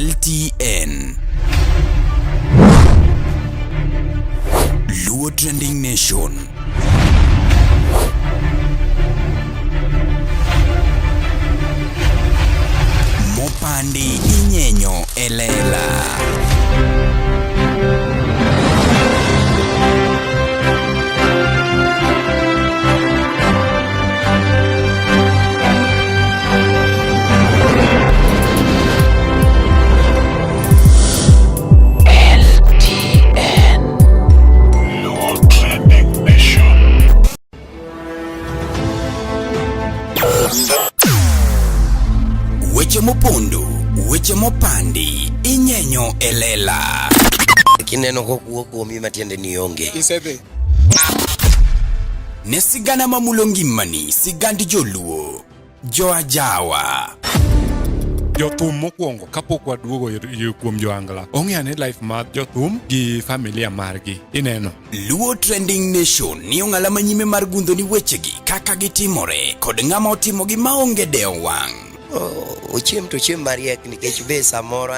LTN Luo Trending Nation. Mopandi inyenyo elela. Weche mopondo, weche mopandi, inyenyo elela. Kineno kokuo kuomi matiende ni onge. Isebe. Ne sigana mamulongi mani, sigandi joluo, joajawa. Jothum mokwongo kapok waduogo kuom joangla. Ong'eane life mar jothum gi familia margi. Ineno. Luo Trending Nation ni ong'ala manyime mar gundo ni wechegi kaka gitimore kod ng'ama otimogi maonge deo wang'. Ochiem to chiem mariek nikech be samoro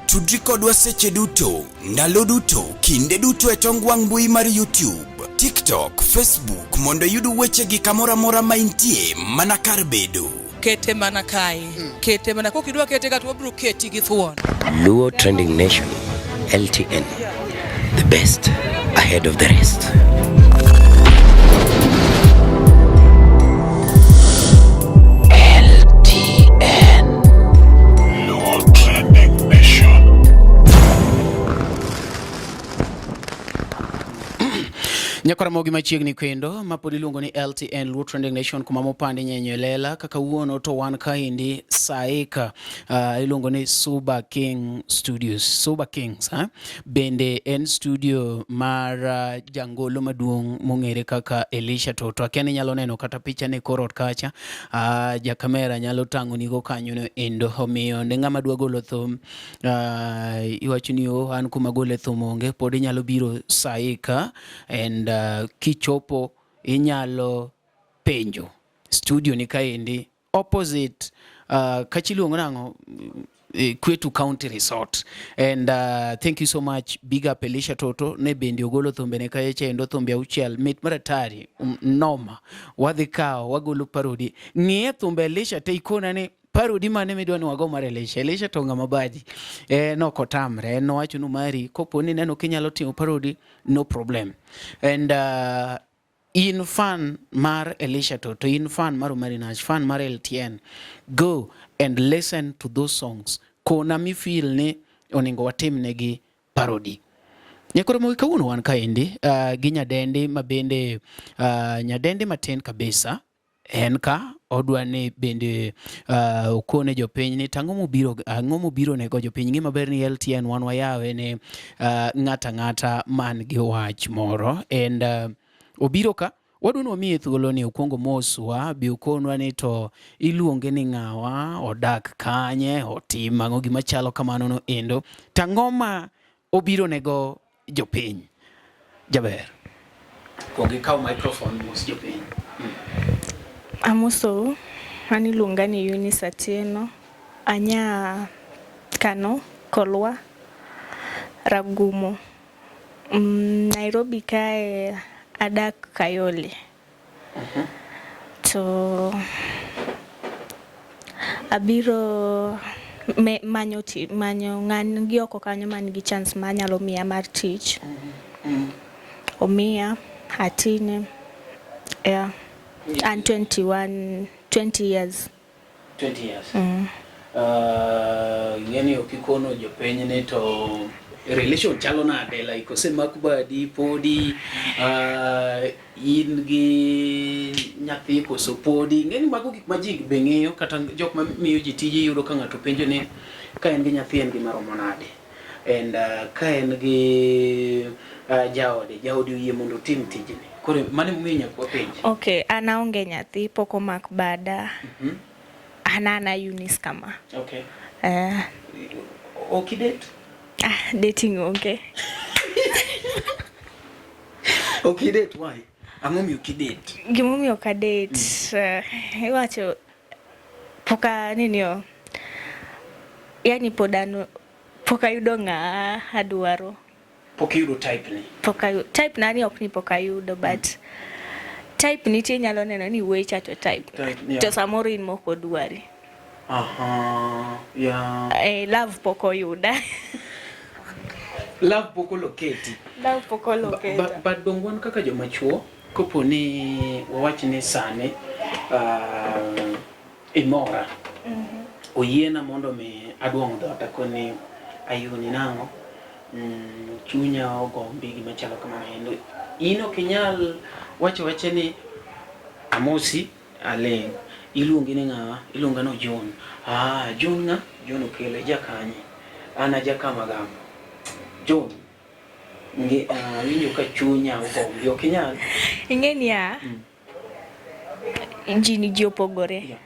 Tudri kodwa seche duto, ndalo duto, kinde duto e tong wang' mbui mar YouTube, TikTok, Facebook mondo yudu wechegi kamora mora maintie mana kar bedo. Kete mana kai. Kete mana kokidwa kete kata wabro keti gi thuon. Luo Trending Nation, LTN, the best ahead of the rest. Nyakora mogi machiegni kendo mapodi luongo ni LTN Luo Trending Nation kuma mopandi nyenyo lela kaka wuono to wan kaindi saika iluongo ni Suba King Studios. Suba Kings bende en studio mar jangolo maduong' mong'ere kaka Elisha Toto. Akiani nyalo neno kata picha ne korot kacha ja kamera nyalo tango nigo kanyo no endo omiyo ne ng'ama dwa golo thum iwacho ni an kuma gole thum onge podi nyalo biro saika and kichopo inyalo penjo studio ni kaendi opposite kachiluongo nango Kwetu County Resort and thank you so much big up Elisha Toto ne bendi ogolo thumbe ne kaeche endo thumbe auchiel mit maratari noma wadhikao wagolo parodi ng'ie thumbe Elisha te ikona ne parodi mane midwa ni wago mar Elisha tonga mabadi no kotamre no wacho nu mari koponi neno kinyalo timo parodi no problem and in fan mar Elisha Toto, in fan mar Marinage, fan mar LTN, go and listen to those songs kona mi feel ne oningo watim negi parodi. Nyakoro mo kawuono wan kaendi gi nyadendi mabende nyadendi matin kabisa en ka odwane bende okone jopiny ni tango mobiro nego jopiny ngima ber ni LTN wan wayawe ne ng'ata man gi wach moro and obiro ka wadwano wamiye thuolo ni okuongo moswa bi ukonwa ni to iluonge ni ng'awa odak kanye otim ang'o gima chalo kamano no endo tang'oma obiro nego jopiny jaber kongi kaw microphone mos jopiny Amoso ani luonga ni Eunice Atieno anya Kano Kolwa Ragumo Nairobi kae adak Kayole to abiro manyo ng'an gi oko kanyo man gi chance manyalo miya mar tich omiya atine yeah and 20 years. 20 years. Yani okikono jopeny ne to relation chalo nade like osemak badi podi in gi nyathi koso podi ngeni mago gik ma ji be ng'eyo kata jok ma miyo ji tije yudo ka ng'ato penjo ni ka en gi nyathi en gi maromo nade and ka en gi jaodi yie mondo tim tijni kore mane miyo nyakwa penjo. Okay, ana onge nyathi poko mak bada ana Eunice kama. Okay. Okidate? Dating okay. Okidate why? Ang'o miyo okidate? Gimomiyo ok adate iwacho poka nini yo Yani podano pokayudo ng'a adwaro. Pokiyudo type ni. Type nani ok ni pokayudo but type nitie nyalo neno ni wecha to type. Yeah. To samoro in moko dwari. Yeah. Love pokoyuda. Love poko locate. Love poko locate. But dongwan kaka joma chuo kopo ni wawach ni sane imora. Oyiena mondo mi aduong' dhota koni ayuni nango. Chunya ogombi gima chalo kamano. Ino kinyal wache ni amosi aleng iluongi ni ng'awa iluonga no John. John nga John okele jakanye ana jakama gam John nge winjo ka chunya ogombi okinyal Ingeni ya injini ji opogore.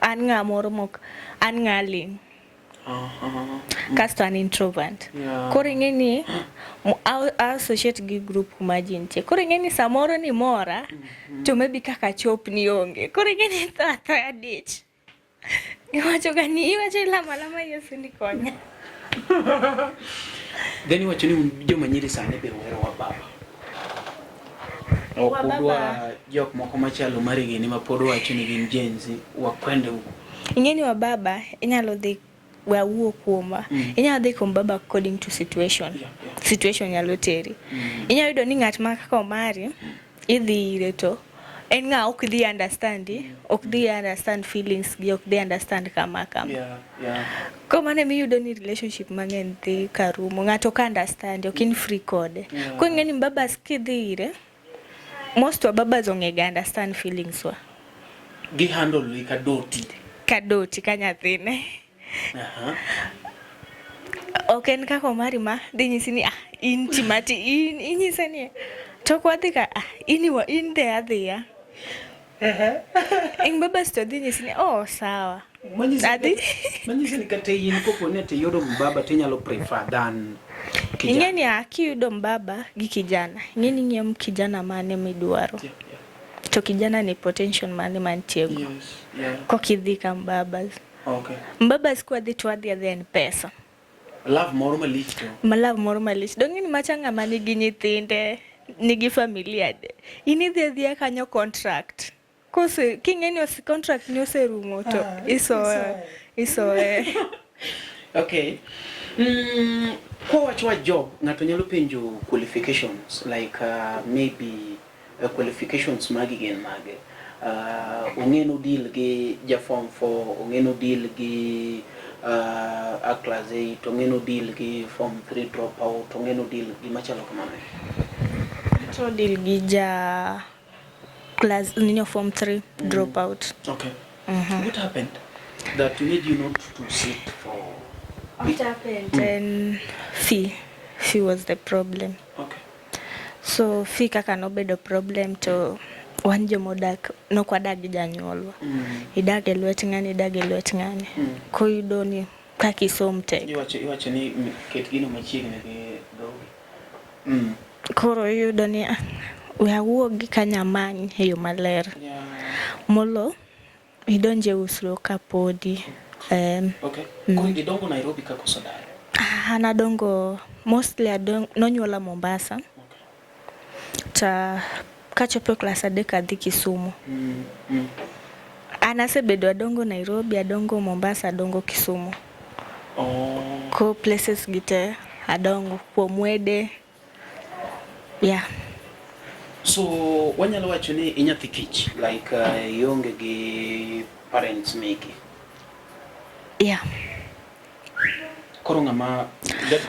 An ng'a moro mok an ng'aling. Kasto an introvert. Koro ingeni associate gi group kumajintie. Koro ingeni samoro ni mora to maybe kaka chop ni onge. Koro ingeni thoya ditch. Iwacho gani iwacho lama Yesu ni konya. Then iwacho ni joma nyiri sane be wero wa baba. Okudwa jok moko machalo marigini ma pod wacho ni gin jenzi wakwende huko. Ingeni wa baba inyalo dhi wawuo kuoma. Inyalo dhi kuom baba according to situation. Situation nyalo teri. Inyalo yudo ni ng'at ma kaka omari idhi ire to en ng'a ok dhi understand feelings gi ok dhi understand kama. Ko mane mi yudo ni relationship mang'eny dhi karumo ng'ato ka understand ok in free kode. Ko ng'eni baba skidhi ire most wa baba zongega understand feelings wa. Gi handle kadoti kanyathine. Ok en kako mari ma dhi nyisi ni in timati inyise ni to kwadhi ka in there adhiya. In baba sto dhi nyisi ni sawa. Manyisi ni kate yin kopo ne te yudo mbaba tinyalo prefer than kijana. Ingeni akiyudo mbaba gi kijana. Ingeni ng'iem kijana mane midwaro. To kijana ni potential mane mantiego. Kokidhi ka mbabas. Okay. Mbabas kwa dhi to adhi en pesa. Love moro malich to. Love moro malich. Dong'eni machanga mani gi nyithinde nigi familia de. Inidhi kanyo contract. Kose king'eni contract ni oserumo to iso. Okay. Kwa wachwa job ng'ato nyalo penjo qualifications like maybe qualifications magi gen mage. Ung'eno deal gi form 4, ung'eno deal gi a class 8, ung'eno deal gi form 3 dropout, ung'eno deal gi machalo kamano. To deal gi class form 3 dropout. Okay. What happened that made you not to sit for? What happened? And fee was the problem. Okay. So fee kaka nobedo problem to wan jomodak nokwadagi janyuolwa. Idage lwet ng'ani. Ko yudo ni kaka isom tek. Iwacho ni ket gino machiegni gi dhogi. Koro yudo ni we awuogi kanyamany e yo maler. Molo idonje usro kapodi. Okay. Ko idongo Nairobi kako sodare? Anadongo mostly nonyuola Mombasa. Ta kachopo class 3 adhi Kisumu. Anasebedo adongo Nairobi, adongo Mombasa, adongo Kisumu. Ko places gite adongo kuom wede. Yeah. So wanyalo wacho ni inyathi kich like yonge gi parents meki. Yeah. Koro ng'ama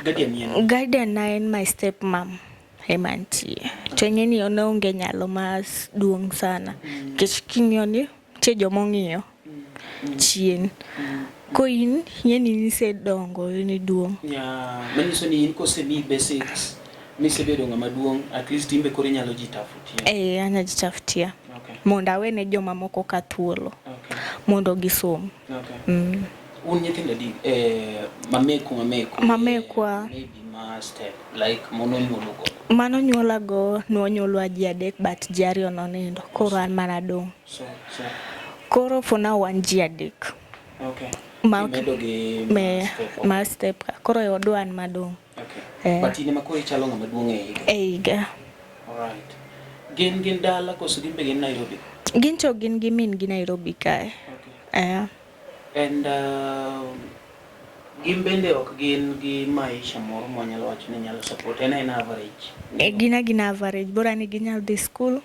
guardian yen? Guardian na en my step mom. Emantie. To ng'eni onge nyalo mas duong sana. Kech king'yo ni che jomong'iyo chien. Ko in ng'eni nise dongo ni duong. Maniso ni in kose mi basics misebedo ng'ama duong at least imbe koro nyalo jitafutia. Anya jitafutia. Okay. Mondo awene joma moko ka thuolo. Okay. Mondo gisom. Okay. Un nyithindo di mamekwa maybe ma step like mononyuologo. Manonyuolago nonyuolwa ji adek but ji ariyo nonindo. Koro an mana dong. So koro for now wan ji adek. Okay. ma Imedo gi ma step koro odwan madong. Okay. But in makoro ichalo ng'ama duong' e higa. Alright. Gin dala koso gin be gin Nairobi? Gin to gin gi min gi Nairobi kae. Okay. And gin bende ok gin gi maisha moro mwanyalo wacho ni nyalo support en average? Gin average, bora ni ginyal dhi school,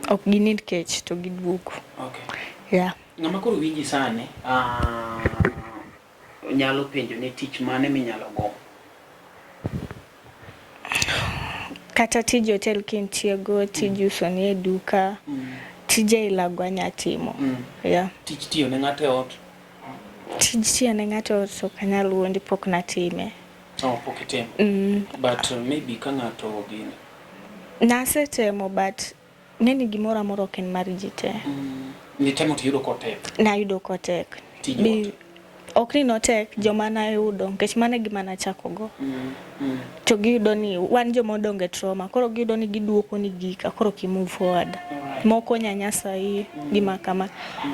ok ginid kech to giduogo. Okay. Yeah. Ng'ama koro winji sani, nyalo penjo ni tich mane minyalo go? Kata tij hotel kintiego, tij uso ni e duka, tije ilago anyatimo. Yeah. Tich tiyo ne ng'ato e ot? Tij tiyo ne ng'ato ot ok anyal wuondi, pok natime. Pok itimo? But maybe ka ng'ato gini? Nasetemo but ng'eni gimoro amora ok en mar ji te. Nitemo to yudo kotek? Nayudo kotek. Tij ot? Ok ni notek, joma nayudo, nikech mano e gima nachakogo. To giyudo ni wan joma odonge trauma, koro giyudo ni giduoko ni gika, koro ki move forward. Moko nyanyasa hii, gima kama.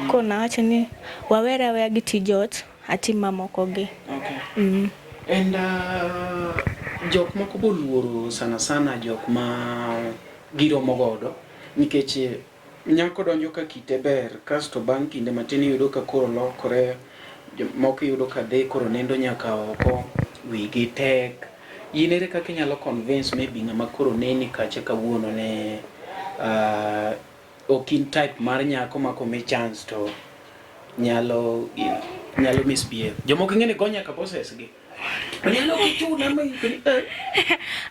Koro nawacho ni wawere aweya gi tij ot, atim mamoko gi. Okay. And jok moko boluoro sana jok ma giromo godo, nikech nyako donjo ka kite ber, kasto bang' kinde matin yudo ka koro lokore, moko yudo ka dhi koro nendo nyaka oko, wigi tek. In ere kaka inyalo convince maybe ng'ama koro neni kacha kawuono ne okin type mar nyako ma komi chance to nyalo misbehave? Jomoko ing'eni go nyaka bosses gi. Nyalo kichuna ma ikoni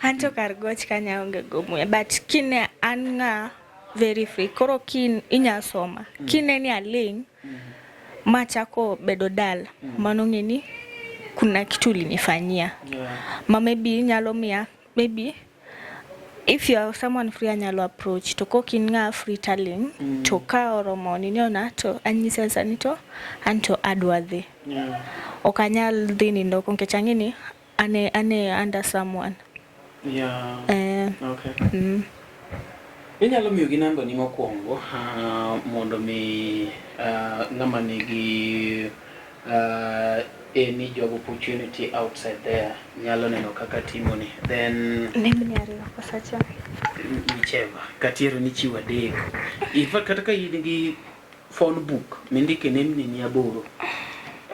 Anto kar goch kanya onge go muya, but kine an nga very free, koro kin inya soma. Kine ni aling machako bedo dala, mano ngeni kuna kitu ulinifanyia. Ma maybe nyalo mia, maybe if you are someone free anyalo approach to kokin nga free telling to ka oromo ni niona to anyisa sani to anto adwadhi. Okanyal dhi nindo konkecha ngini ane under someone. Okay. Inyalo miyo gi namba ni mokwongo mondo mi ng'ama nigi any job opportunity outside there nyalo neno kaka timoni. Then Nemi ariyo kosacha. Whichever. Katiero ni chiwa dek. Ifa kata ka in gi phone book mindike nemni ni aboro.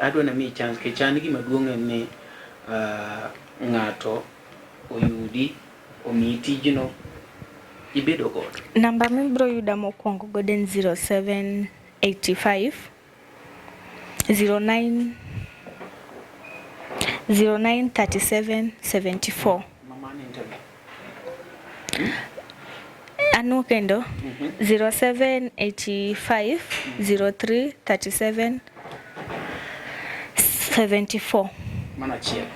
Adwa na mi chance ke chan gima duong' en ni ng'ato oyudi omi tijno ibedo godo. Namba mbro yuda mokwongo goden 0785 0937 74. Mama ni interview. Anu kendo 0785 03 37 74.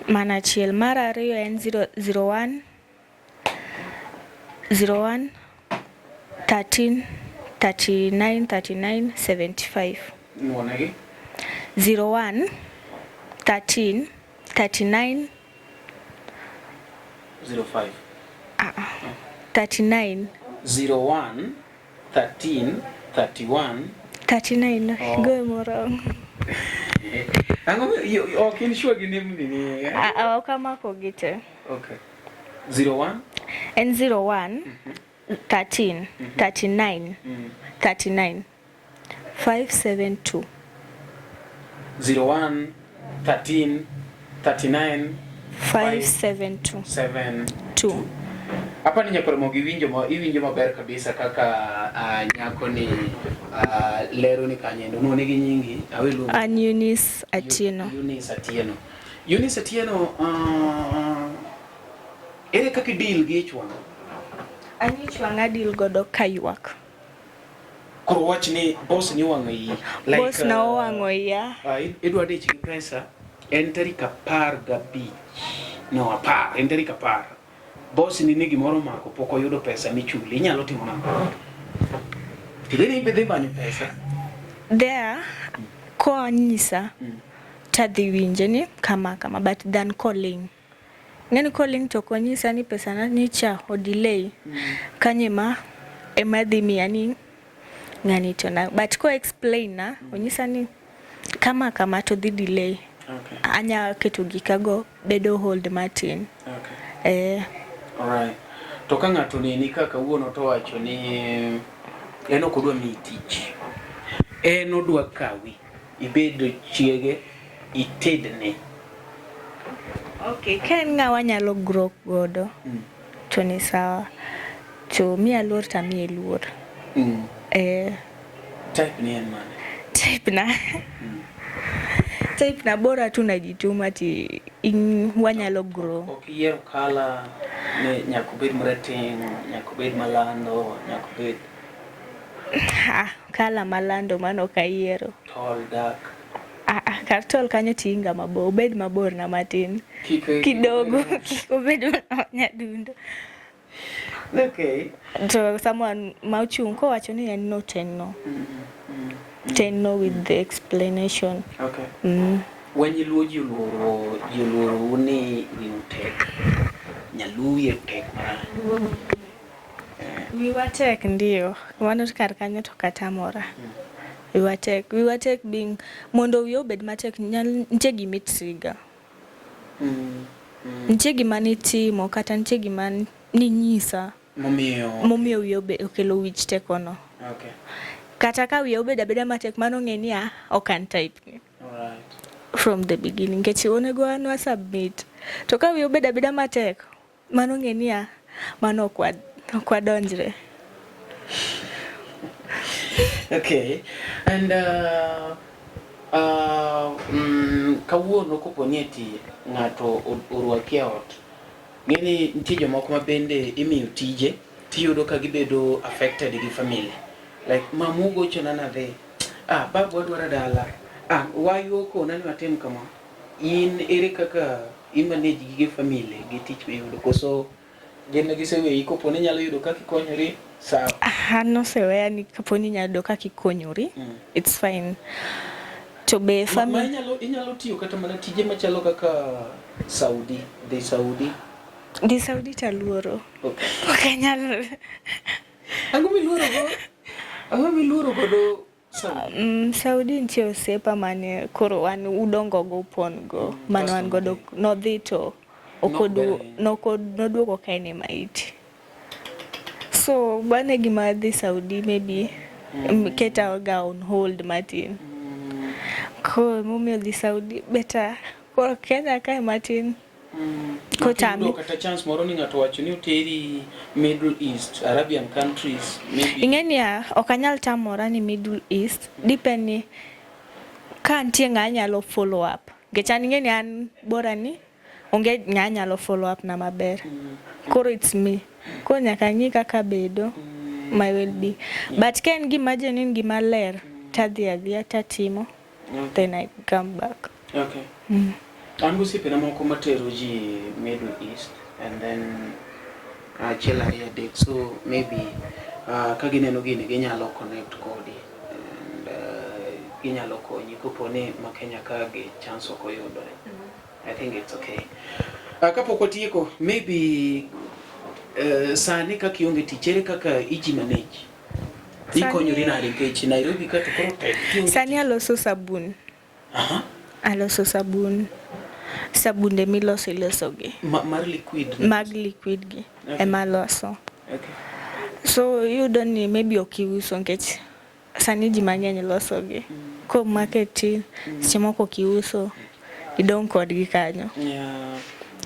Mana chiel. Mara ariyo en 01 13 39 39 75. Nuonegi? 01 13 39 05. 39 01 13 31 39. Go morong. Okay, sure gi nemni ni. Kamako gite. Okay. 01 and 01 13 39 39 572. 01 13 39 572. 72. Hapa ni nyakoro iwinjo maber kabisa kaka nyako ni lero ni kanyendo nuone gi nyingi awelu Eunice Atieno. Eunice Atieno ere kaka deal gi chwang? Ani chwang deal godo kaywak. Koro wach ni boss ni wang'o yi. Like, boss na wang'o ya. Idwa dich gi pesa en tarik 15. No 10, en tarik 10. Boss ni nigi moro mako pok oyudo pesa michuli, inyalo timo nang'o? Tideni bedhe manyo pesa. There ko nyisa tadhi winje ni kama but then calling. Ngeni calling to konyisa ni pesa na nicha o delay. Kanyema emadhi miya ni ngani to na but ko explain na onyisa ni kama to dhi delay. Okay. Anya keto gikago bedo hold matin. Okay. Alright. To ka ng'ato neni kaka wuono to wacho ni en ok odwa miyi tich. En odwa kawi. Ibed chiege, itedne. Okay, ka en ng'awa nyalo grow godo. To ni sawa. To miya luor ta miye luor. Type ni en mane? Type na bora tu najituma ti wanyalo grow. Okiyiero kala ne nyaka bed marateng, nyaka bed malando, nyaka bed kala malando mano kayiero. tall, dark. Kar tol kanyo tinga mabor, bed mabor na matin. Kidogo, kiko bed nyadundo. Okay. So someone mauchung ko wacho ni en no ten no. Ten no with the explanation. Okay. When you lose you uni take. Nyaluye tek mara. We were tech ndio. Wano kar kanyo to katamora. We were tech being mondo wi obed matek nche gima itsiga. Nche gima nitimo kata nche gima ninyisa. Momiyo wi okelo wich tekono. Okay. Kata ka wi obed abeda matek mano ng'eni okan type ni. Alright. From the beginning kechi onego anwa submit. To ka wi obed abeda matek mano ng'eni mano okwadonjre. Okay. And kawuono koponi eti ng'ato orwaki ot. Ngeni nitie jomoko ma bende imiyo tije tiyudo ka gibedo affected gi family. Like mamugo chona na dhe. Babu wadwara dala. Wayo ko nani watem kama. In ere kaka manage gige family gi tich me yudo koso gene gisewe iko poni nyalo yudo kaka ikonyori sawa. No sewe ni kaponi nyalo yudo kaka ikonyori. It's fine. To be family inyalo tiyo kata mana tije machalo kaka Saudi. Di Saudi taluoro. Okay. Okanyal. Ang'o miluoro godo Saudi? Saudi nitie osiepa mane koro wan udongo go upon go. Mano wan godo nodhi to noduogo kae ne maiti. So bane gima dhi Saudi maybe keta ga on hold Martin. Ko momiyo dhi Saudi better koro Kenya kae Martin. Kotami kata chance moro ni ng'ato wacho ni uteri Middle East, Arabian countries maybe. Ing'eni okanyal tamora ni Middle East depend ni ka nitie ng'anyalo follow up. Ngechan ing'eni an bora ni onge ng'anyalo follow up na maber. Koro it's me. Ko nyaka ng'i kaka bedo my will be. But can imagine in gima ler tadhi tatimo. Then I come back. Okay. Angu sipena moko matero ji Middle East and then chela ya dek so maybe kagineno gini ginyalo connect kodi and ginyalo konyi kopone makenya kage chance okoyudore. I think it's okay. Kapok otieko maybe sani kaka ionge tichere kaka iji manage. Ikonyori nade nikech Nairobi kata koro tek. Sani aloso sabun. Aloso sabun. Sabunde miloso gi. Mar liquid. Mag liquid gi. Okay. Ema loso. Okay. So you don't need maybe okiuso nkech sani ji mang'eny loso gi. Ko market semoko kiuso idong kod gi kanyo.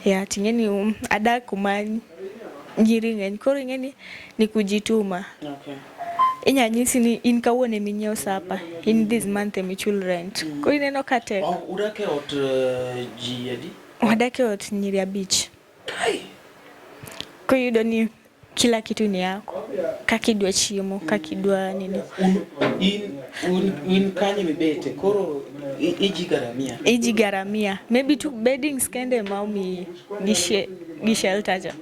Yeah, tingeni adak kuma nyiri ng'eny koro ing'eni ni kujituma. Okay. Inyanyisi ni in kawuone minyiew sapa in this month michul rent. Ko ineno kate. Udake ot ji adi? Wadake ot nyiri 5. Kai. Ko yudo ni kila kitu ni yako. Kakidwa chiemo, kakidwa nini. In kanye mibete koro iji garamia. Maybe to bedding skende maumi gishelter ja.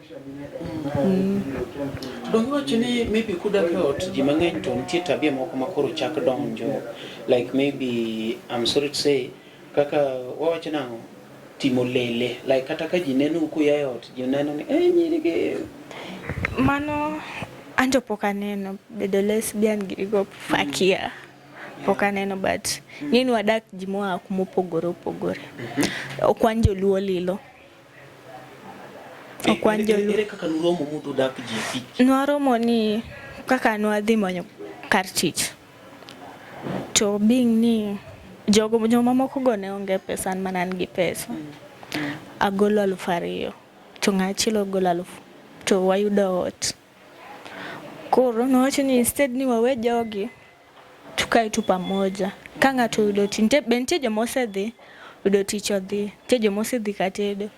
Dongi wacho ni maybe kudake ot ji mang'eny to nitie tabia moko makoro chak donjo. Like maybe I'm sorry to say kaka wawacho nango timo lele like kata ka ji neno kuya ot ji neno ni nyiri ge mano anjo poka neno bedo lesbian gigo fakia pok aneno but ng'eni wadak ji moa kumopogore opogore. Ok wan joluo lilo. Ok wan joluo. Ere kaka nuromo mudu dak ji tich? Nwaromo ni kaka nwadhi manyo kar tich. To being ni joma moko go ne onge pesa mana an gi pesa. Agolo 2,000 to ng'achielo golo 1,000 to wayudo ot. Koro nowacho ni instead ni wawe jogi tukae tu pamoja. Ka ng'ato yudo tich, nitie joma osedhi yudo tich odhi, nitie joma osedhi katedo.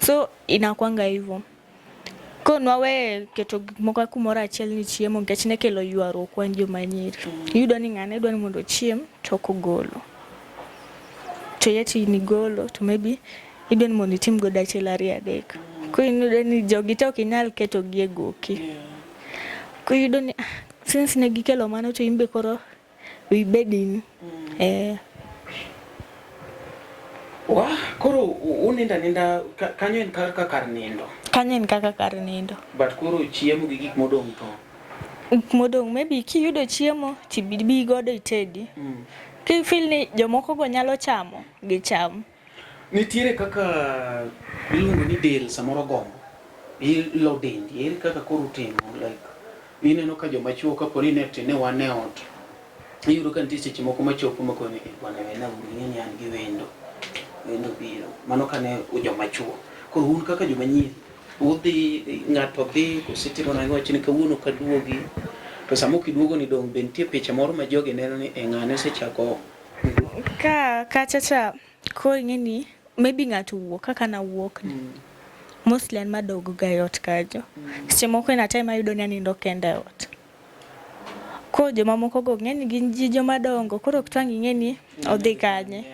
So inakwanga hivyo. Ko nwawe keto gik moko kumoro achiel ni chiemo nikech ne kelo ywaruok wan joma nyiri. Iyudo ni ng'ane dwa ni mondo chiem to ok ogolo. To yeti ni golo to maybe idwa ni mondo itim godo achiel 2 3. Ko iyudo ni jogi to ok inyal keto gi e goki. Ko iyudo ni since ne gikelo mano to imbe koro ibedini. Koro uninda kanyo en kaka kar nindo. Kanyo en kaka kar nindo. But koro chiemo gi gik modong' to. Gik modong' maybe kiyudo chiemo tibi godo itedi. Ki feel ni jomoko go nyalo chamo gicham. Nitiere kaka iluongo ni del samoro gombo. Ilo dendi. Ere kaka koro timo like ineno ka joma chuo kapo ni ne wan e ot. Iyudo ka nitie seche moko machopo makoni bwana wena ng'eni an gi wendo biro. Mano kane joma chuo. Koro un kaka joma nyiri udhi ng'ato dhi kositimo na ng'och ni kawuono kaduogi to samo kiduogo ni dong' bentie picha moro ma jogi neno ni ng'ane sechako ka chacha ko ng'eni maybe ng'ato wuok kaka na wuok ni mostly an madogo ga yot kajo seche moko na time ayudo ni anindo kenda ot ko joma moko go ng'eni gin ji joma dongo koro ktwang ng'eni odhi kanye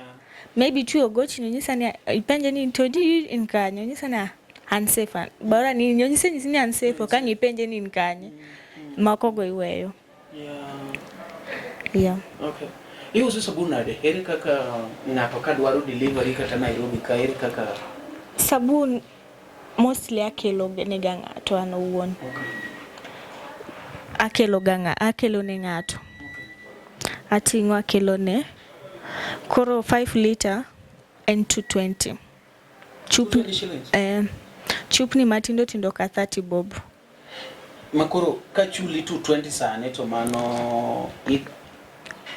maybe tu ogochi nyisa ni ipenje ni to di in kanye nyisa na unsafe bora ni nyisa ni unsafe ka ngipenje ni in kanye mako go iweyo. Yeah. Okay. Hiyo sasa bunade ere kaka ng'ato ka dwaro delivery kata Nairobi ka ere kaka sabun mostly akelo ne ga ng'ato an owuon. Akelo ne ng'ato. Ating'o akelo ne koro 5 liter and 220. Chupni matindo ka 30 bob. Makoro ka chuli 220 sane to mano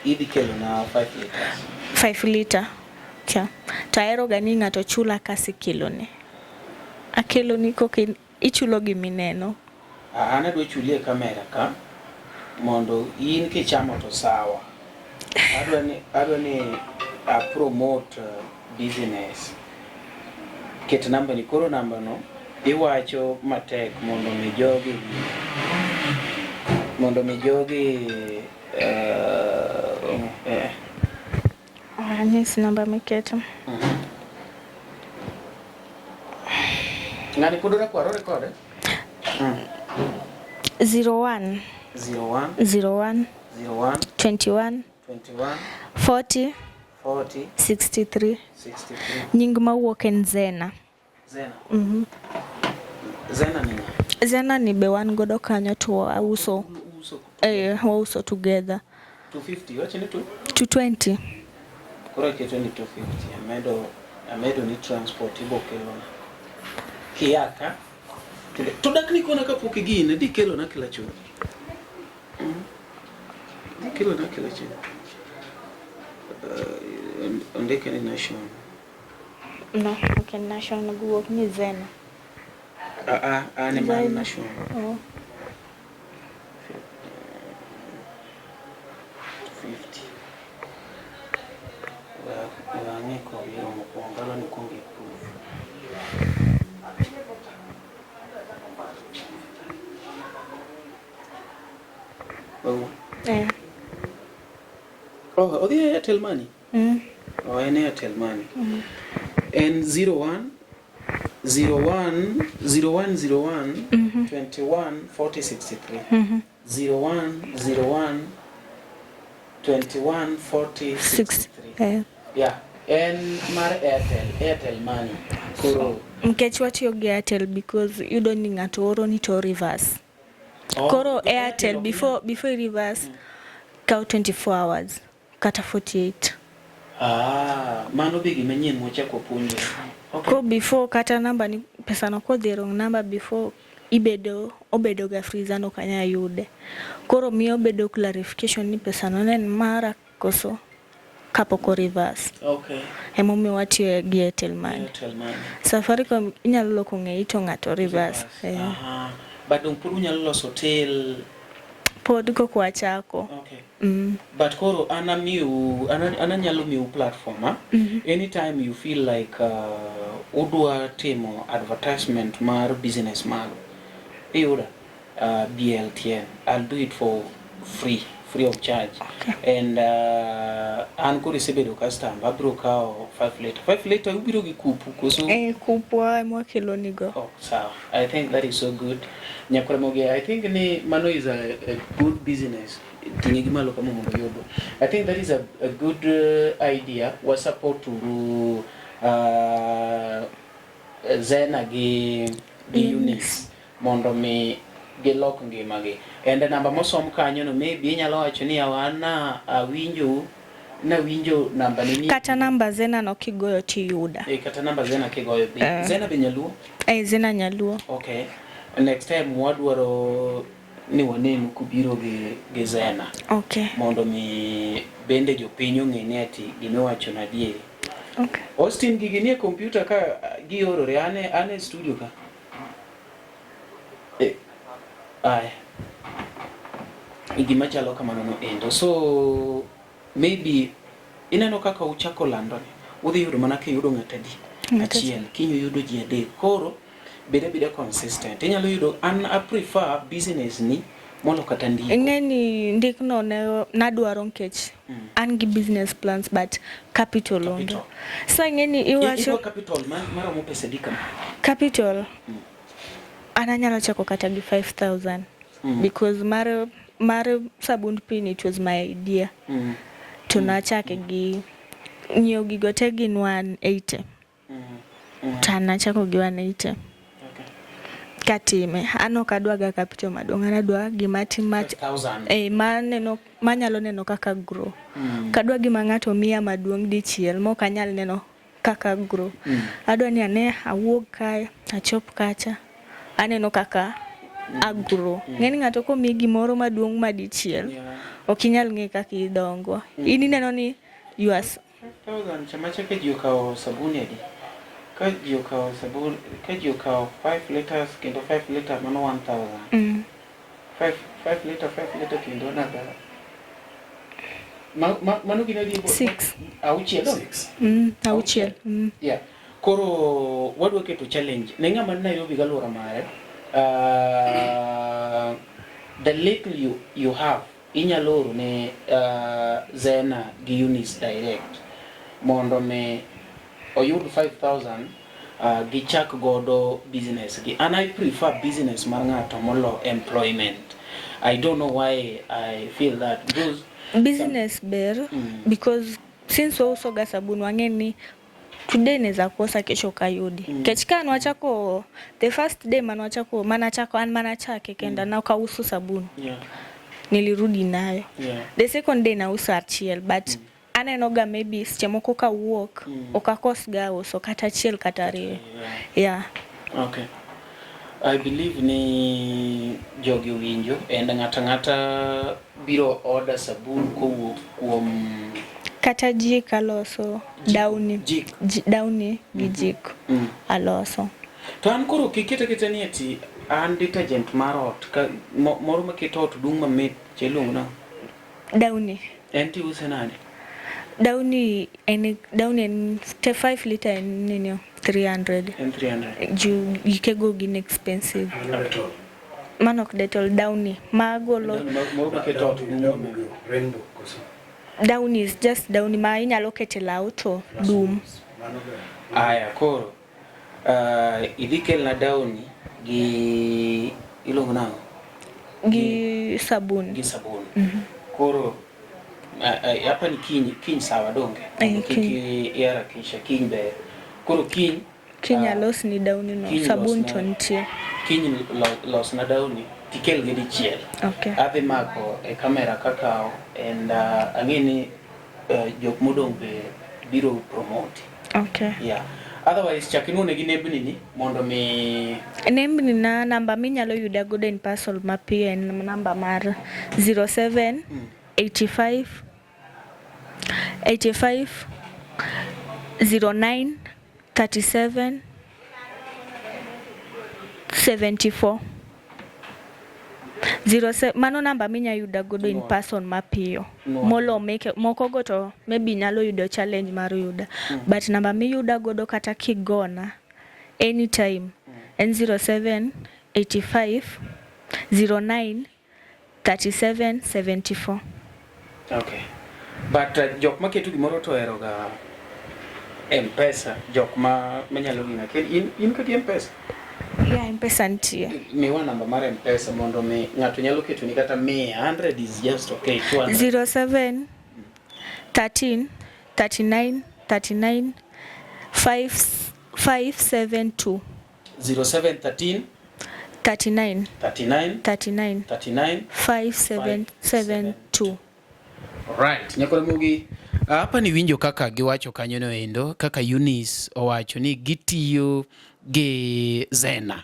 idhi kelo na 5 liters. 5 liter. Cha. Taero gani ng'ato chula kasi kilo ne. Akelo ni koke ichulo gi mineno. Ana dwa chulie kamera ka mondo in kichamo to sawa. Adwa ni promote business. Ket namba ni koro namba no iwacho matek mondo mi jogi Yes, namba miketo. Ngani kudura kwaro rekode? 01 21 40 63. Nying mawuok en Zena. Zena ni be wan godo kanyo to auso. Wauso together. 250 wacha ni 220. Kora keto ni 250 amedo ni transport ibo kelo kiaka to dakni kona kapok igine di kelo na kila chuo di kelo na kila chuo ondeke ni national No, okay, national guok ni Zena. Ane man national. 50. Wange ko yiro mkwangala ni kongi proof. Oh, the Airtel money. Oh, an Airtel money. And 01 01 0101 21 40 63. 01 01 21 40 63. Yeah. And mar Airtel money. Koro Mkechwa tiyo gi Airtel because you don't need ng'ato oro ni to reverse. Koro Airtel before reverse kao 24 hours. kata 48. Mano be gima nyien mochako puonjo. Okay. Ko before kata namba ni pesa no kodhi wrong number before obedo ga freezer no kanya yude. Koro miyo bedo clarification ni pesa no nen mara koso kapoko reverse. Okay. Emo mi watiyo gi Airtel Money. Safaricom inyalo loko ng'e to ng'ato reverse. But don't put unyalo loso till pod ko kwachako. Okay. But koro ana nyalo miu platform anytime you feel like udwa timo advertisement mar business mag iyuda BLTN, I'll do it for free of charge. Okay. And an kore sebedo customer abro kao 5 liter ubiro gi kupu koso kupu mo kilo nigo. Oh, so I think that is so good. Nyakuramoge, I think ni mano is a good business. I think that is a good idea. Was support to Zena gi Eunice mondo mi gelok ngimagi. And namba mosom kanyo no maybe inyalo wacho ni awana winjo namba ni kata namba Zena no kigoyo ti yuda. Kata namba Zena kigoyo bi. Zena be nyaluo? Zena nyaluo. Okay. Next time wadwaro ni wanenu kubiro gi Zena. Okay. Mondo mi bende jopiny ong'e ni ati gimiwacho na diere. Okay. Austin giginie computer ka giorore ane studio ka. Igima chalo kamano no endo. So maybe ineno kaka uchako London. Udhi yudo mana ke yudo ng'atadi. Achiel kinyo yudo ji adek. Koro bede consistent. Inyalo yudo I prefer business ni molo kata ndiko. Ngeni ndikno ne nadwaro nkech an gi business plans but capital onge. So ngeni iwacho capital mara mo pesa dika. Capital ananyalo chako kata gi 5,000 because mar sabund pin it was my idea. Tunachake gi nyio gigote gi 180. Tana chako gi 180. Katime ano kadwaga capital madonga nadwa gimati mach maneno manyalo neno kaka grow. Kadwa gima ng'ato miya maduong' dichiel mo kanyal neno kaka grow. Adwa ni ane awuog kae achop kacha aneno kaka agro. Ngeni ng'ato ko mi gimoro maduong' madichiel okinyal ng'e kaka idongo. Ini neno ni yours 5,000 chamacha ke jukao sabuni adi. Ka jukao sabuni ka jukao 5 liters kendo 5 liter mano 1,000. 5 liter kendo nada. Mano gina di 6 auchiel. Auchiel. Yeah. Koro wadwa keto challenge. Nenga man Nairobi galora mare. The little you have inyaloro ne Zena gi Eunice direct mondo me oyud 5,000 gichak godo business gi. And I prefer business mar ng'ato molo employment. I don't know why I feel that because business ber because since also ga sabuni wangeni today neza kosa kesho kayudi. Kechika anwachako the first day manwachako manachake kenda na ukausu sabuni. Nilirudi nayo. The second day na usa achiel but anenoga maybe sichemoko ka walk okakos gawo so kata achiel kata ariyo. Yeah. Okay. I believe ni jogi winjo and ngata biro order sabun kowuok kuom kata jik aloso downy downy gi jik aloso. To an koro kikete ni ati an detergent mar ot ka moro maketo ot dung mamit chelung na downy enti use nade downy en 5 liter nini 300 and 300 ju ikego gin expensive manok detol downy magolo moro maketo ot dung rainbow koso downy is just downy ma inyalo kete law to dum. Aya koro idhikel na downy gi ilongo nao gi sabun koro hapa ni kiny sawa donge kiki yara kisha kiny be koro kiny alos ni downy no sabun to nitie kiny los na downy tikel gi dichiel. Okay. Adhi mako e kamera kakao and angeni jok modong be biro promote. Okay. Yeah. Otherwise chakinune gi nembni ni mondo mi nembni na namba minyalo yuda godo in person mapiyo en namba mar 07 85 09 37 74. Mano namba minya yuda godo in person mapiyo. Molo moko go to maybe nyalo yudo challenge mar yuda. But namba mi yuda godo kata kigona anytime en 07 85 09 37 74. Okay. But jok ma ketu gimoro to eroga M-Pesa, jok ma menyalo gina ken in kati M-Pesa. Yeah, M-Pesa ntie. Mi wa namba mar M-Pesa mondo mi ngato nyalo ketu ni kata 100 is just okay. 07 13 39 39 572. 07 13 39 39 39 39 5772. Alright, nyakore mugi hapa ni winjo kaka giwacho kanyo no endo, kaka Eunice owacho ni gitiyo gi Zena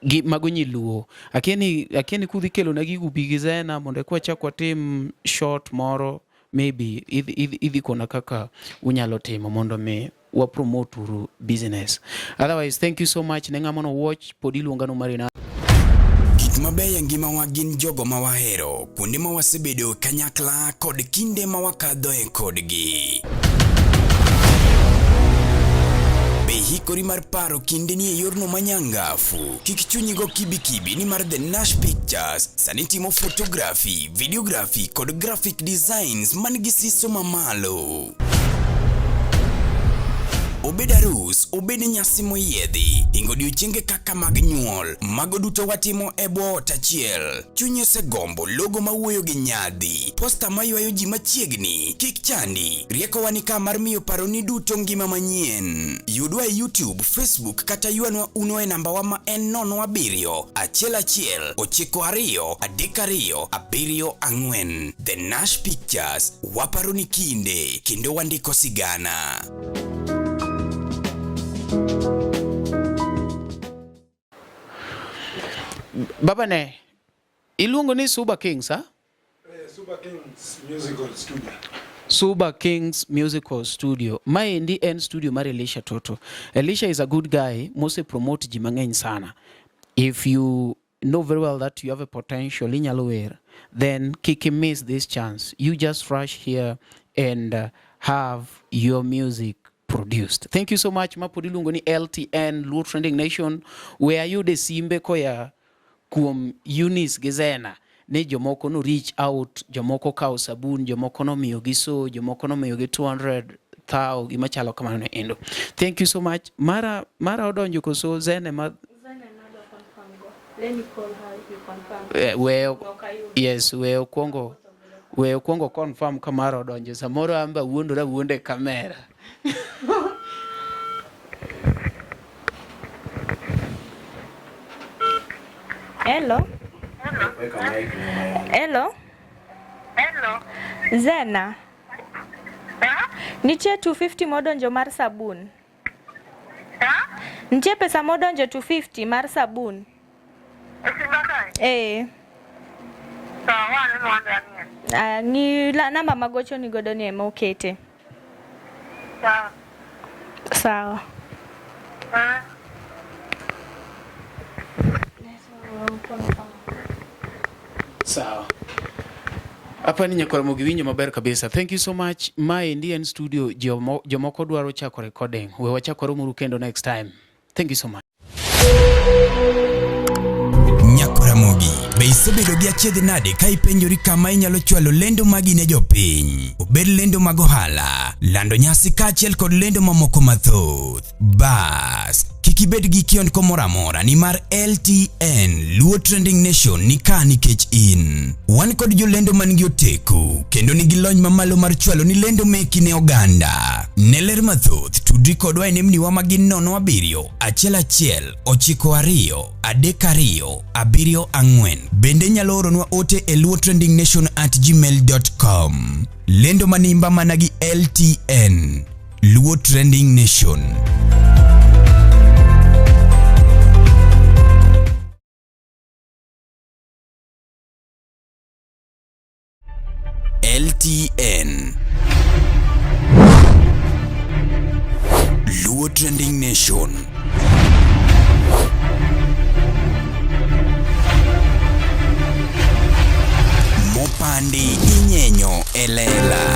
gi mago nyiluo. Akieni kudhi kelo na gigubi gi Zena mondo kwa chakwa tim short moro maybe idhi kona kaka unyalo timo mondo me wa promote uru business. Otherwise, thank you so much. Nenga mono watch podi luongano marina. Gik mabeyo ngimawa gin jogo ma wahero, kuonde ma wasebedo kanyakla kod kinde ma wakadhoe kodgi. Be hikori mar paro kinde ni e yorno manyangafu. Kik chunyigo kibikibi ni mar The Nash Pictures sani timo photography, videography kod graphic designs man gi siso mamalo. Obed arus, obed nyasi moyiedhi, ingo odiochienge kaka mag nyuol, mago duto watimo e bwo ot achiel. Chunyi osegombo logo mawuoyo gi nyadhi, posta maywayo ji machiegni, kik chandi, riekowa ni ka mar miyo paroni duto ngima manyien. Yudwa e YouTube, Facebook kata yuanwa uno e nambawa ma en 07 11 92 32 74. The Nash Pictures, waparoni kinde, kendo wandiko sigana. Baba ne iluongo ni Suba Kings, ha? Suba Kings Musical Studio. Suba Kings Musical Studio. Maendi en studio mar Elisha Toto. Elisha is a good guy, mose promote ji mang'eny sana. If you know very well that you have a potential inyalo wer, then kiki miss this chance. You just rush here and have your music produced. Thank you so much. Mapodi luongo ni LTN, Luo Trending Nation, where you de simbe koya kuom Eunice Gezena. Ne jomoko no reach out, jomoko kao sabun, jomoko no miyo giso, jomoko no miyo gi 200,000 gima chalo kamano endo. Thank you so much. Mara odonjo koso Zene ma Let me call her, you confirm. Yes, we kuongo confirm kamara odonjo. Samoro amba wuonde kamera. Hello. Hello. Zena. Niche 250 modonjo mar sabun. Niche pesa modonjo 250 mar sabun. Ni la namba magocho ni godo ni ema okete. Sawa. Sawa. Hapa ni nyakora mugiwinyo maber kabisa. Thank you so much. My Indian studio jomoko dwaro chako recording. We wachakoro muru kendo next time. Thank you so much. Nyakora mugi, be isebedo gi achiedh nade ka ipenjori kama inyalo chwalo lendo magi ne jopiny. Obed lendo mag ohala, lando nyasi kaachiel kod lendo mamoko mathoth. Bas, kik ibed gi kiondko moro amora ni mar LTN, Luo Trending Nation ni ka nikech in. Wan kod jolendo man gi oteku, kendo nigi lony mamalo mar chwalo ni lendo meki ne oganda. Ne ler mathoth, tudri kodwa e nembniwa magin 07 11 92 32 74. Bende nyalo oronwa ote e luotrendingnation@gmail.com. lendo manimba managi LTN, Luo Trending Nation. LTN, Luo Trending Nation. Mopandi inyenyo elela.